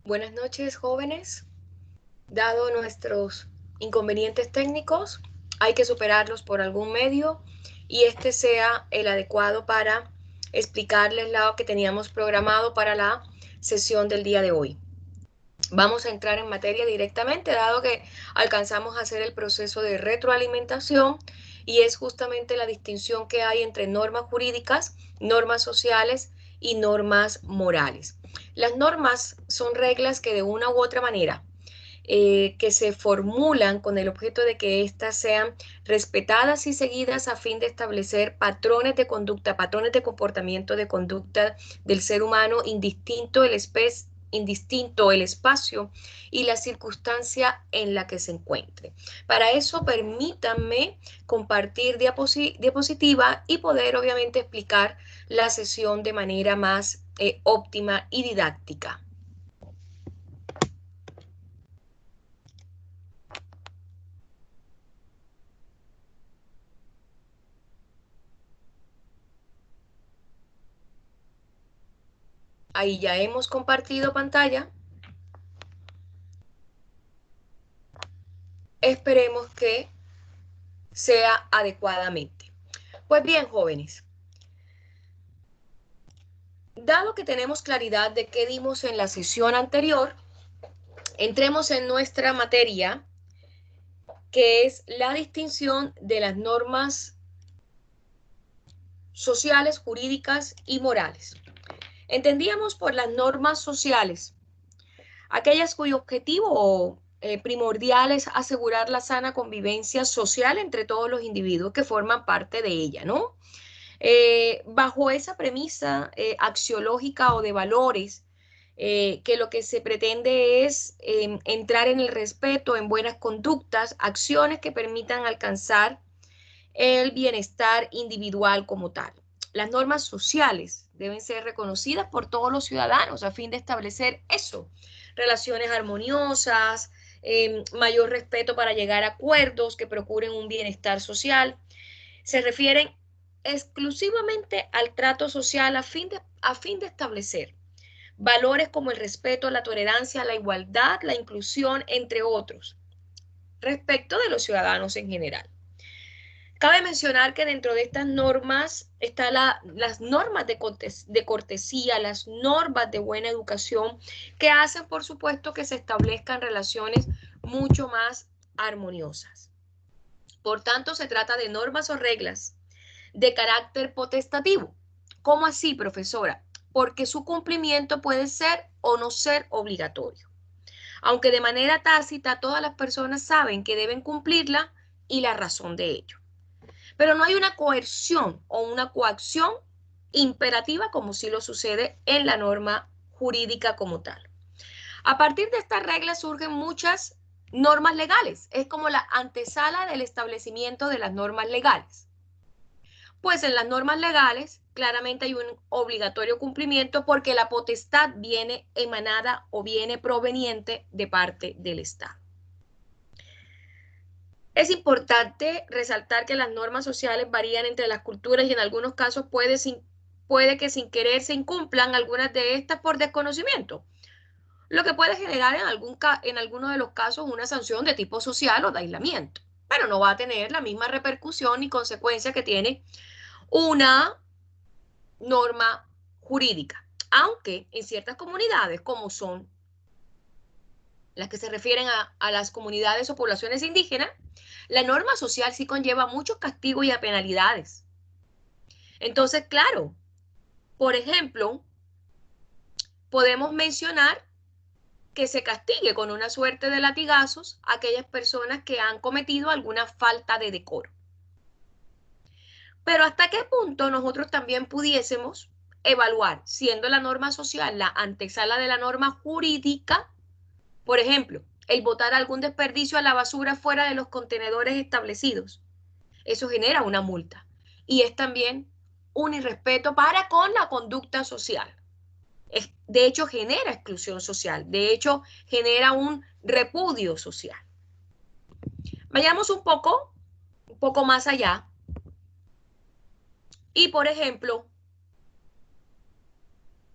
Buenas noches, jóvenes. Dado nuestros inconvenientes técnicos, hay que superarlos por algún medio y este sea el adecuado para explicarles lo que teníamos programado para la sesión del día de hoy. Vamos a entrar en materia directamente, dado que alcanzamos a hacer el proceso de retroalimentación y es justamente la distinción que hay entre normas jurídicas, normas sociales y normas morales. Las normas son reglas que de una u otra manera que se formulan con el objeto de que éstas sean respetadas y seguidas a fin de establecer patrones de conducta, patrones de comportamiento de conducta del ser humano, indistinto el espacio y la circunstancia en la que se encuentre. Para eso permítanme compartir diapositiva y poder obviamente explicar la sesión de manera más óptima y didáctica. Ahí ya hemos compartido pantalla. Esperemos que sea adecuadamente. Pues bien, jóvenes, dado que tenemos claridad de qué dimos en la sesión anterior, entremos en nuestra materia, que es la distinción de las normas sociales, jurídicas y morales. Entendíamos por las normas sociales aquellas cuyo objetivo primordial es asegurar la sana convivencia social entre todos los individuos que forman parte de ella, ¿no? Bajo esa premisa axiológica o de valores, que lo que se pretende es entrar en el respeto, en buenas conductas, acciones que permitan alcanzar el bienestar individual como tal. Las normas sociales deben ser reconocidas por todos los ciudadanos a fin de establecer eso, relaciones armoniosas, mayor respeto para llegar a acuerdos que procuren un bienestar social. Se refieren exclusivamente al trato social a fin de establecer valores como el respeto, la tolerancia, la igualdad, la inclusión, entre otros, respecto de los ciudadanos en general. Cabe mencionar que dentro de estas normas están las normas de cortesía, las normas de buena educación, que hacen, por supuesto, que se establezcan relaciones mucho más armoniosas. Por tanto, se trata de normas o reglas de carácter potestativo. ¿Cómo así, profesora? Porque su cumplimiento puede ser o no ser obligatorio. Aunque de manera tácita todas las personas saben que deben cumplirla y la razón de ello. Pero no hay una coerción o una coacción imperativa como sí lo sucede en la norma jurídica como tal. A partir de estas reglas surgen muchas normas legales. Es como la antesala del establecimiento de las normas legales. Pues en las normas legales claramente hay un obligatorio cumplimiento porque la potestad viene emanada o viene proveniente de parte del Estado. Es importante resaltar que las normas sociales varían entre las culturas y en algunos casos puede que sin querer se incumplan algunas de estas por desconocimiento, lo que puede generar en algunos de los casos una sanción de tipo social o de aislamiento, pero no va a tener la misma repercusión ni consecuencia que tiene una norma jurídica, aunque en ciertas comunidades, como son las que se refieren a las comunidades o poblaciones indígenas, la norma social sí conlleva muchos castigos y a penalidades. Entonces, claro, por ejemplo, podemos mencionar que se castigue con una suerte de latigazos a aquellas personas que han cometido alguna falta de decoro. Pero hasta qué punto nosotros también pudiésemos evaluar, siendo la norma social la antesala de la norma jurídica, por ejemplo, el botar algún desperdicio a la basura fuera de los contenedores establecidos. Eso genera una multa y es también un irrespeto para con la conducta social. De hecho, genera exclusión social, de hecho, genera un repudio social. Vayamos un poco más allá y, por ejemplo,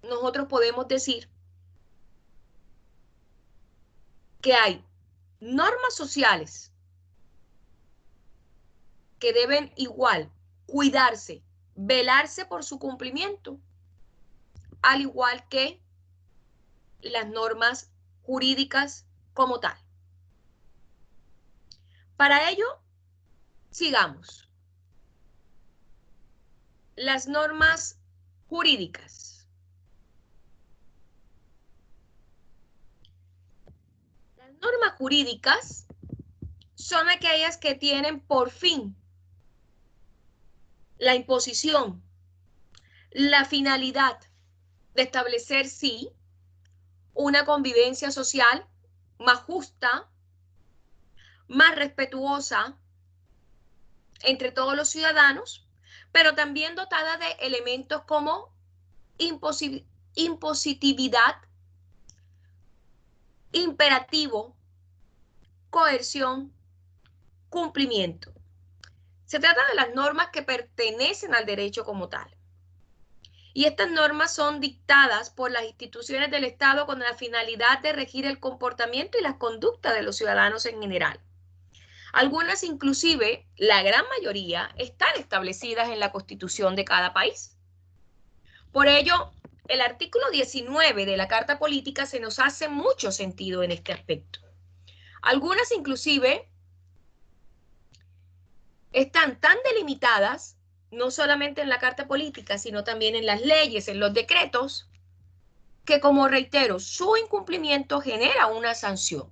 nosotros podemos decir que hay normas sociales que deben igual cuidarse, velarse por su cumplimiento, al igual que las normas jurídicas como tal. Para ello, sigamos. Las normas jurídicas. Las normas jurídicas son aquellas que tienen por fin la imposición, la finalidad de establecer, sí, una convivencia social más justa, más respetuosa entre todos los ciudadanos, pero también dotada de elementos como impositividad, imperativo, coerción, cumplimiento. Se trata de las normas que pertenecen al derecho como tal. Y estas normas son dictadas por las instituciones del Estado con la finalidad de regir el comportamiento y las conductas de los ciudadanos en general. Algunas, inclusive, la gran mayoría, están establecidas en la Constitución de cada país. Por ello, el artículo 19 de la Carta Política se nos hace mucho sentido en este aspecto. Algunas, inclusive, están tan delimitadas, no solamente en la Carta Política, sino también en las leyes, en los decretos, que, como reitero, su incumplimiento genera una sanción,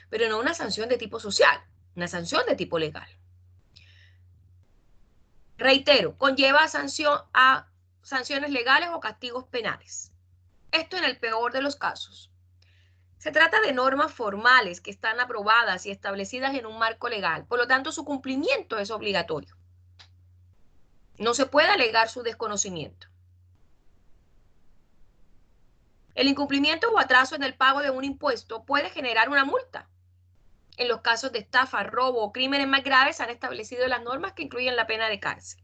pero no una sanción de tipo social, una sanción de tipo legal. Reitero, conlleva a sanciones legales o castigos penales. Esto en el peor de los casos. Se trata de normas formales que están aprobadas y establecidas en un marco legal, por lo tanto su cumplimiento es obligatorio. No se puede alegar su desconocimiento. El incumplimiento o atraso en el pago de un impuesto puede generar una multa. En los casos de estafa, robo o crímenes más graves han establecido las normas que incluyen la pena de cárcel.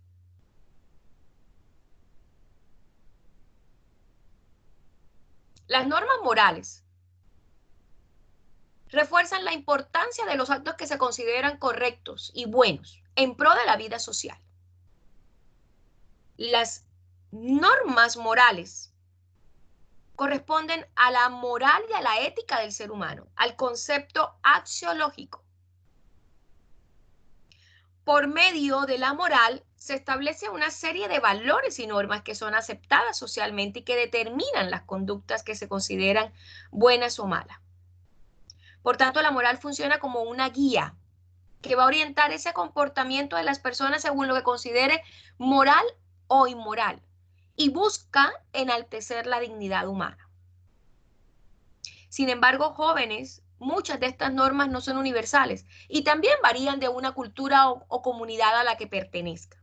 Las normas morales refuerzan la importancia de los actos que se consideran correctos y buenos en pro de la vida social. Las normas morales corresponden a la moral y a la ética del ser humano, al concepto axiológico. Por medio de la moral se establece una serie de valores y normas que son aceptadas socialmente y que determinan las conductas que se consideran buenas o malas. Por tanto, la moral funciona como una guía que va a orientar ese comportamiento de las personas según lo que considere moral o inmoral y busca enaltecer la dignidad humana. Sin embargo, jóvenes, muchas de estas normas no son universales y también varían de una cultura o comunidad a la que pertenezca.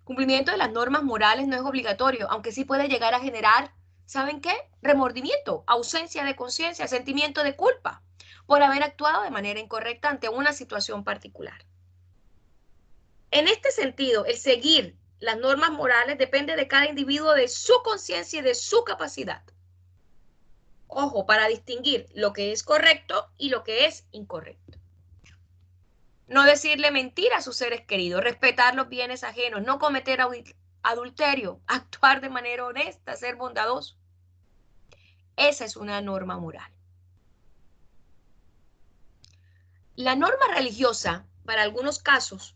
Cumplimiento de las normas morales no es obligatorio, aunque sí puede llegar a generar, ¿saben qué? Remordimiento, ausencia de conciencia, sentimiento de culpa por haber actuado de manera incorrecta ante una situación particular. En este sentido, el seguir las normas morales depende de cada individuo, de su conciencia y de su capacidad. Ojo, para distinguir lo que es correcto y lo que es incorrecto. No decirle mentira a sus seres queridos, respetar los bienes ajenos, no cometer adulterio, actuar de manera honesta, ser bondadoso. Esa es una norma moral. La norma religiosa, para algunos casos,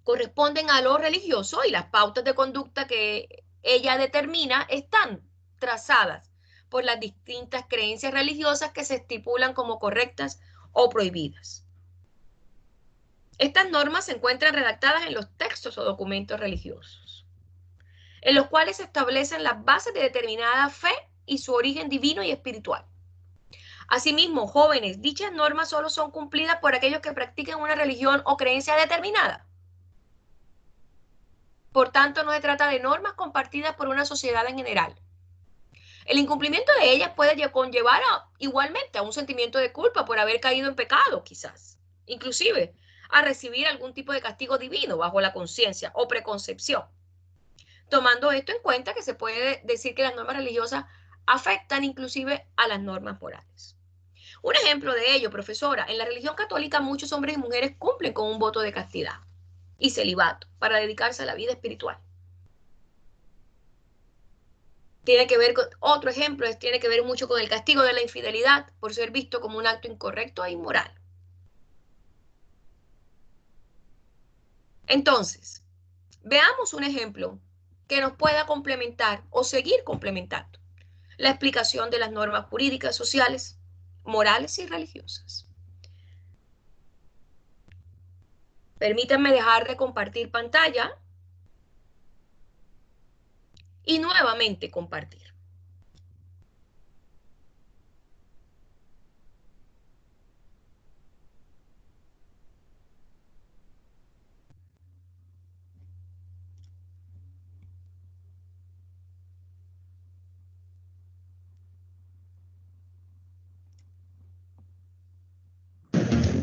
corresponden a lo religioso y las pautas de conducta que ella determina están trazadas por las distintas creencias religiosas que se estipulan como correctas o prohibidas. Estas normas se encuentran redactadas en los textos o documentos religiosos, en los cuales se establecen las bases de determinada fe y su origen divino y espiritual. Asimismo, jóvenes, dichas normas solo son cumplidas por aquellos que practiquen una religión o creencia determinada. Por tanto, no se trata de normas compartidas por una sociedad en general. El incumplimiento de ellas puede conllevar igualmente a un sentimiento de culpa por haber caído en pecado, quizás, inclusive a recibir algún tipo de castigo divino bajo la conciencia o preconcepción. Tomando esto en cuenta que se puede decir que las normas religiosas afectan inclusive a las normas morales. Un ejemplo de ello, profesora, en la religión católica muchos hombres y mujeres cumplen con un voto de castidad y celibato para dedicarse a la vida espiritual. Tiene que ver con, otro ejemplo, tiene que ver mucho con el castigo de la infidelidad por ser visto como un acto incorrecto e inmoral. Entonces, veamos un ejemplo que nos pueda complementar o seguir complementando la explicación de las normas jurídicas, sociales, morales y religiosas. Permítanme dejar de compartir pantalla y nuevamente compartir.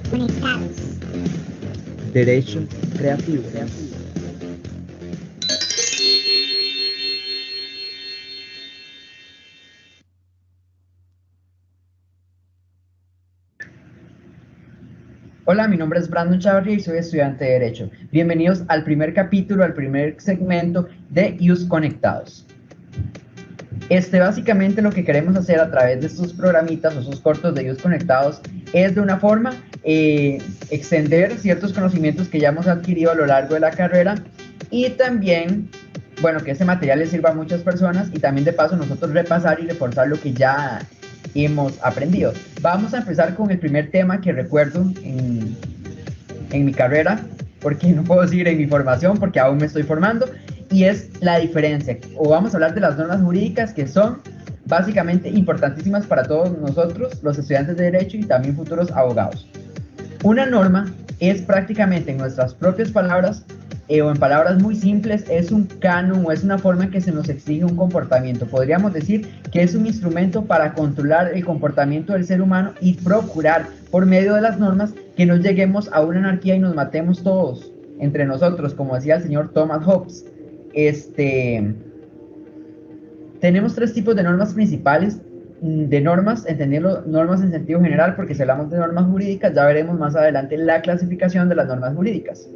Conectados. Derecho creativo. Hola, mi nombre es Brandon Chavarría y soy estudiante de Derecho. Bienvenidos al primer capítulo, al primer segmento de IUS Conectados. Básicamente lo que queremos hacer a través de estos programitas o esos cortos de IUS Conectados es de una forma extender ciertos conocimientos que ya hemos adquirido a lo largo de la carrera y también, bueno, que este material les sirva a muchas personas y también de paso nosotros repasar y reforzar lo que ya hemos aprendido. Vamos a empezar con el primer tema que recuerdo en mi carrera, porque no puedo decir en mi formación porque aún me estoy formando, y es la diferencia, o vamos a hablar de las normas jurídicas que son básicamente importantísimas para todos nosotros, los estudiantes de Derecho y también futuros abogados. Una norma es prácticamente en nuestras propias palabras, o en palabras muy simples, es un canon o es una forma en que se nos exige un comportamiento. Podríamos decir que es un instrumento para controlar el comportamiento del ser humano y procurar por medio de las normas que no lleguemos a una anarquía y nos matemos todos entre nosotros, como decía el señor Thomas Hobbes. Tenemos tres tipos de normas principales. De normas, entendiendo normas en sentido general, porque si hablamos de normas jurídicas, ya veremos más adelante la clasificación de las normas jurídicas.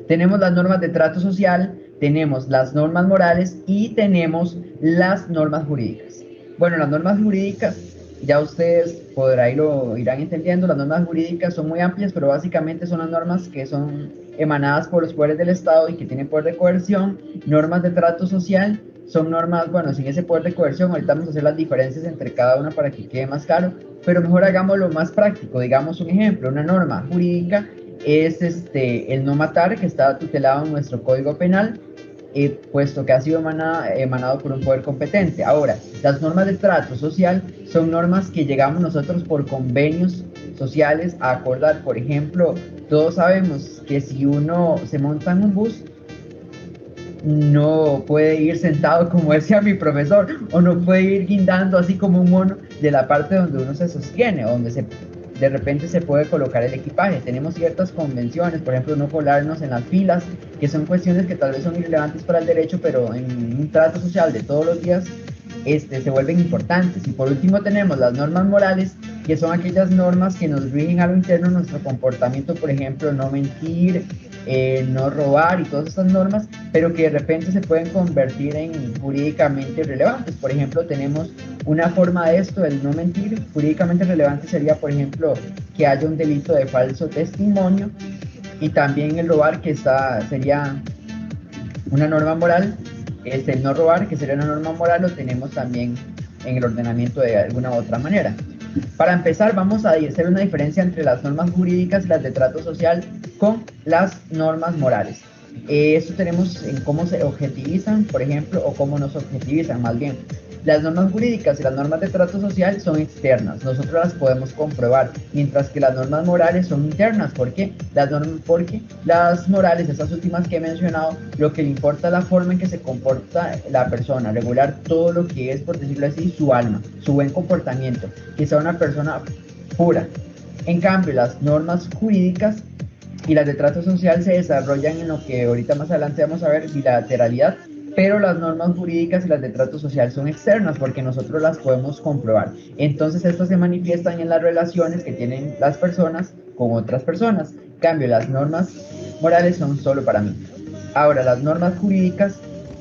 Tenemos las normas de trato social, tenemos las normas morales y tenemos las normas jurídicas. Bueno, las normas jurídicas, ya ustedes lo irán entendiendo, las normas jurídicas son muy amplias, pero básicamente son las normas que son emanadas por los poderes del Estado y que tienen poder de coerción. Normas de trato social son normas, bueno, sin ese poder de coerción, ahorita vamos a hacer las diferencias entre cada una para que quede más claro, pero mejor hagámoslo más práctico. Digamos un ejemplo, una norma jurídica es el no matar, que está tutelado en nuestro Código Penal, puesto que ha sido emanado por un poder competente. Ahora, las normas de trato social son normas que llegamos nosotros por convenios sociales a acordar. Por ejemplo, todos sabemos que si uno se monta en un bus, no puede ir sentado como decía mi profesor, o no puede ir guindando así como un mono de la parte donde uno se sostiene, donde de repente se puede colocar el equipaje. Tenemos ciertas convenciones, por ejemplo, no colarnos en las filas, que son cuestiones que tal vez son irrelevantes para el derecho, pero en un trato social de todos los días se vuelven importantes. Y por último tenemos las normas morales, que son aquellas normas que nos rigen a lo interno nuestro comportamiento, por ejemplo, no mentir, no robar y todas estas normas, pero que de repente se pueden convertir en jurídicamente relevantes. Por ejemplo, tenemos una forma de esto, el no mentir. Jurídicamente relevante sería, por ejemplo, que haya un delito de falso testimonio, y también el robar, que sería una norma moral. El no robar, que sería una norma moral, lo tenemos también en el ordenamiento de alguna u otra manera. Para empezar, vamos a hacer una diferencia entre las normas jurídicas y las de trato social con las normas morales. Esto tenemos en cómo se objetivizan, por ejemplo, o cómo nos objetivizan más bien. Las normas jurídicas y las normas de trato social son externas, nosotros las podemos comprobar, mientras que las normas morales son internas. ¿Por qué? Porque las morales, esas últimas que he mencionado, lo que le importa es la forma en que se comporta la persona, regular todo lo que es, por decirlo así, su alma, su buen comportamiento, que sea una persona pura. En cambio, las normas jurídicas y las de trato social se desarrollan en lo que ahorita más adelante vamos a ver, bilateralidad, pero las normas jurídicas y las de trato social son externas porque nosotros las podemos comprobar. Entonces, estas se manifiestan en las relaciones que tienen las personas con otras personas. En cambio, las normas morales son solo para mí. Ahora, las normas jurídicas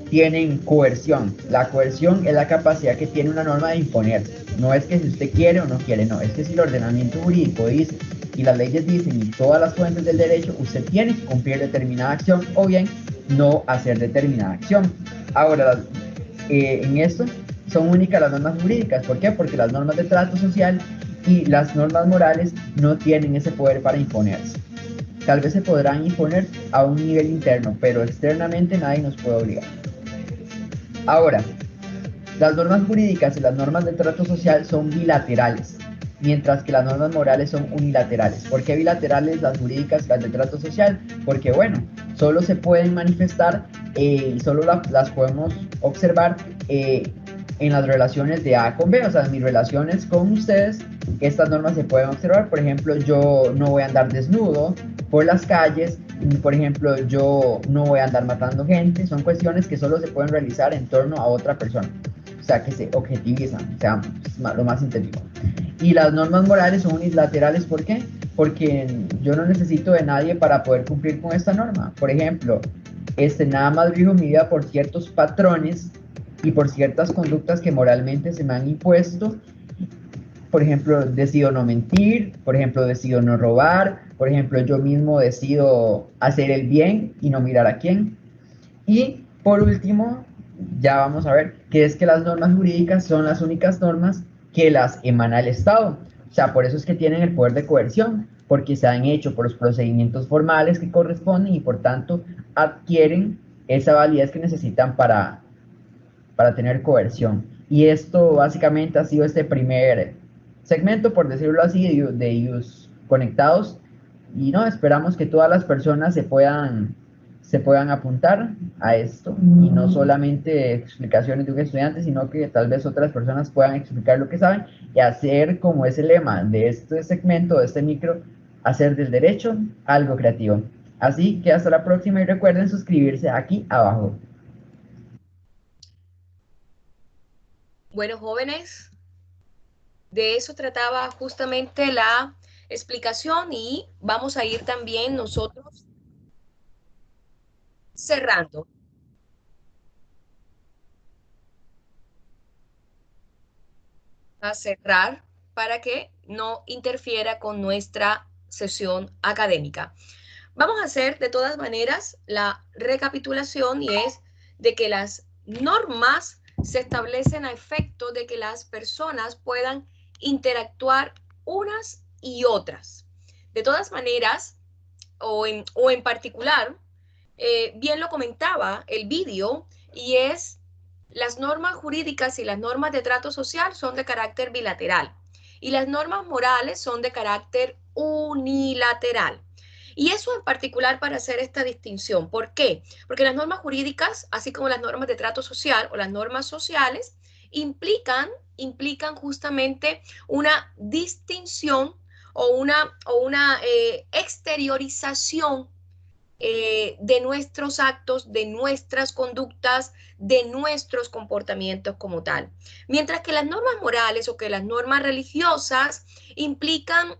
tienen coerción. La coerción es la capacidad que tiene una norma de imponer. No es que si usted quiere o no quiere, no. Es que si el ordenamiento jurídico dice y las leyes dicen y todas las fuentes del derecho, usted tiene que cumplir determinada acción o bien no hacer determinada acción. Ahora, en esto son únicas las normas jurídicas. ¿Por qué? Porque las normas de trato social y las normas morales no tienen ese poder para imponerse. Tal vez se podrán imponer a un nivel interno, pero externamente nadie nos puede obligar. Ahora, las normas jurídicas y las normas de trato social son bilaterales, mientras que las normas morales son unilaterales. ¿Por qué bilaterales las jurídicas y las de trato social? Porque, bueno, solo se pueden manifestar y solo las podemos observar en las relaciones de A con B, o sea, en mis relaciones con ustedes, estas normas se pueden observar. Por ejemplo, yo no voy a andar desnudo por las calles, por ejemplo, yo no voy a andar matando gente, son cuestiones que solo se pueden realizar en torno a otra persona, o sea, que se objetivizan, o sea, lo más sintético. Y las normas morales son unilaterales, ¿por qué? Porque yo no necesito de nadie para poder cumplir con esta norma. Por ejemplo, nada más rijo mi vida por ciertos patrones y por ciertas conductas que moralmente se me han impuesto. Por ejemplo, decido no mentir, por ejemplo, decido no robar, por ejemplo, yo mismo decido hacer el bien y no mirar a quién. Y por último, ya vamos a ver que es que las normas jurídicas son las únicas normas que las emana el Estado. O sea, por eso es que tienen el poder de coerción, porque se han hecho por los procedimientos formales que corresponden y por tanto adquieren esa validez que necesitan para tener coerción. Y esto básicamente ha sido este primer segmento, por decirlo así, de IUS conectados. Y no, esperamos que todas las personas se puedan apuntar a esto y no solamente explicaciones de un estudiante, sino que tal vez otras personas puedan explicar lo que saben y hacer, como es el lema de este segmento, de este micro, hacer del derecho algo creativo. Así que hasta la próxima y recuerden suscribirse aquí abajo. Bueno, jóvenes, de eso trataba justamente la explicación y vamos a ir también nosotros cerrando. A cerrar para que no interfiera con nuestra sesión académica. Vamos a hacer de todas maneras la recapitulación y es de que las normas se establecen a efecto de que las personas puedan interactuar unas y otras. De todas maneras, o en particular, bien lo comentaba el vídeo, y es las normas jurídicas y las normas de trato social son de carácter bilateral y las normas morales son de carácter unilateral. Y eso en particular para hacer esta distinción. ¿Por qué? Porque las normas jurídicas, así como las normas de trato social o las normas sociales, implican justamente una distinción o una exteriorización de nuestros actos, de nuestras conductas, de nuestros comportamientos como tal. Mientras que las normas morales o que las normas religiosas implican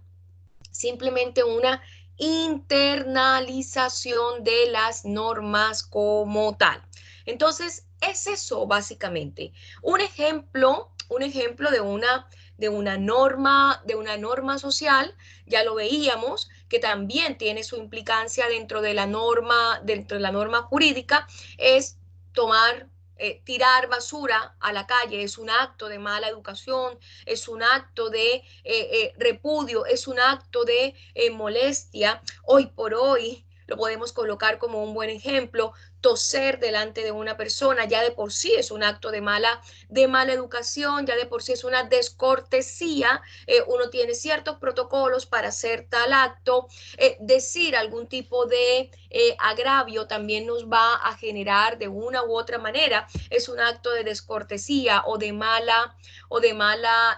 simplemente una internalización de las normas como tal. Entonces, es eso básicamente. Un ejemplo de una norma social, ya lo veíamos, que también tiene su implicancia dentro de la norma jurídica, es tomar, tirar basura a la calle, es un acto de mala educación, es un acto de repudio, es un acto de molestia. Hoy por hoy lo podemos colocar como un buen ejemplo. Toser delante de una persona ya de por sí es un acto de mala educación, ya de por sí es una descortesía. Uno tiene ciertos protocolos para hacer tal acto. Decir algún tipo de agravio también nos va a generar de una u otra manera. Es un acto de descortesía o de mala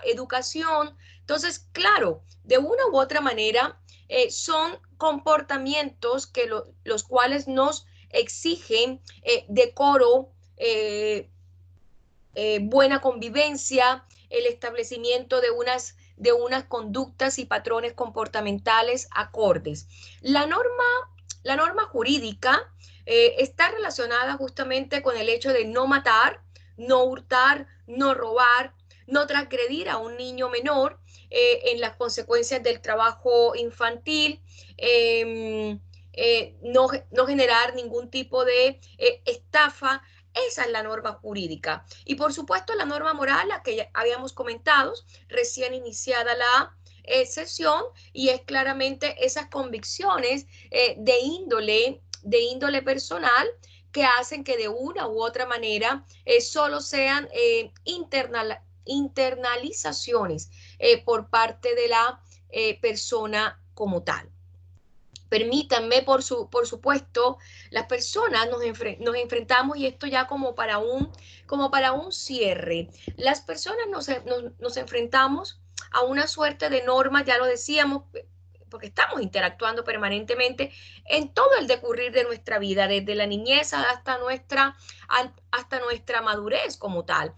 educación. Entonces, claro, de una u otra manera, son comportamientos que los cuales nos exigen decoro, buena convivencia, el establecimiento de unas conductas y patrones comportamentales acordes. La norma jurídica está relacionada justamente con el hecho de no matar, no hurtar, no robar, no transgredir a un niño menor en las consecuencias del trabajo infantil, no generar ningún tipo de estafa. Esa es la norma jurídica. Y por supuesto la norma moral, la que ya habíamos comentado, recién iniciada la sesión, y es claramente esas convicciones de índole personal que hacen que de una u otra manera solo sean internalizaciones por parte de la persona como tal. Permítanme, por supuesto, las personas nos enfrentamos, y esto ya como para un cierre, las personas nos enfrentamos a una suerte de normas, ya lo decíamos, porque estamos interactuando permanentemente en todo el decurrir de nuestra vida, desde la niñez hasta nuestra madurez como tal.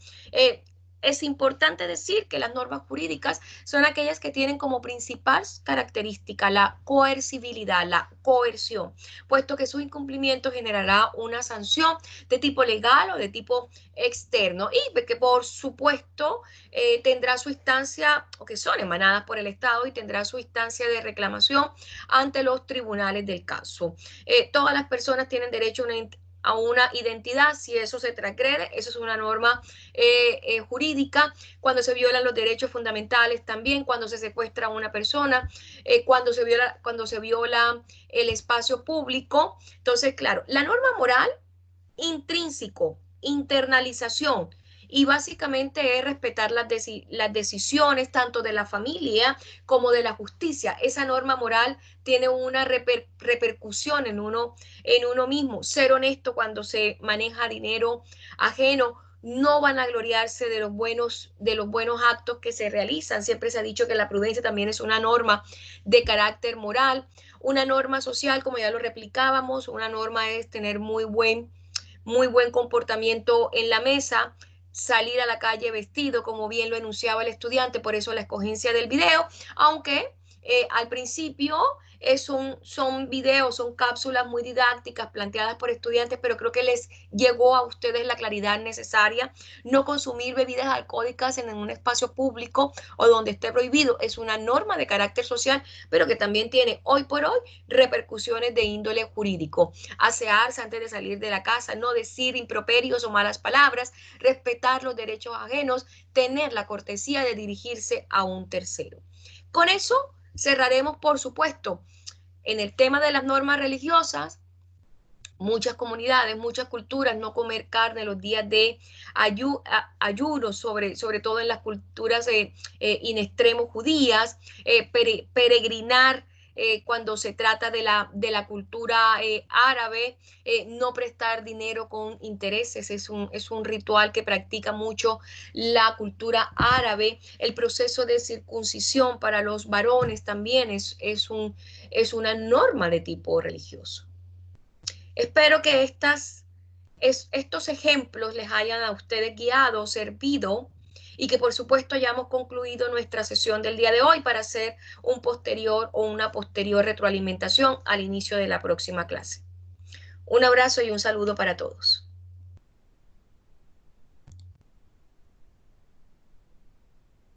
Es importante decir que las normas jurídicas son aquellas que tienen como principal característica la coercibilidad, la coerción, puesto que su incumplimiento generará una sanción de tipo legal o de tipo externo, y que por supuesto tendrá su instancia, o que son emanadas por el Estado, y tendrá su instancia de reclamación ante los tribunales del caso. Todas las personas tienen derecho a una identidad. Si eso se transgrede, eso es una norma jurídica. Cuando se violan los derechos fundamentales también, cuando se secuestra a una persona, cuando se viola el espacio público. Entonces, claro, la norma moral, intrínseco, internalización, y básicamente es respetar las decisiones tanto de la familia como de la justicia. Esa norma moral tiene una repercusión en uno mismo. Ser honesto cuando se maneja dinero ajeno. No van a gloriarse de los buenos actos que se realizan. Siempre se ha dicho que la prudencia también es una norma de carácter moral. Una norma social, como ya lo replicábamos, una norma es tener muy buen comportamiento en la mesa, salir a la calle vestido, como bien lo enunciaba el estudiante, por eso la escogencia del video, aunque al principio son videos, son cápsulas muy didácticas planteadas por estudiantes, pero creo que les llegó a ustedes la claridad necesaria. No consumir bebidas alcohólicas en un espacio público o donde esté prohibido es una norma de carácter social, pero que también tiene hoy por hoy repercusiones de índole jurídico. Asearse antes de salir de la casa, no decir improperios o malas palabras, respetar los derechos ajenos, tener la cortesía de dirigirse a un tercero. Con eso cerraremos, por supuesto, en el tema de las normas religiosas. Muchas comunidades, muchas culturas, no comer carne los días de ayuno, sobre todo en las culturas in extremo judías, peregrinar cuando se trata de la cultura árabe, no prestar dinero con intereses, es un ritual que practica mucho la cultura árabe. El proceso de circuncisión para los varones también es una norma de tipo religioso. Espero que estos ejemplos les hayan a ustedes guiado, servido, y que por supuesto hayamos concluido nuestra sesión del día de hoy para hacer una posterior retroalimentación al inicio de la próxima clase. Un abrazo y un saludo para todos.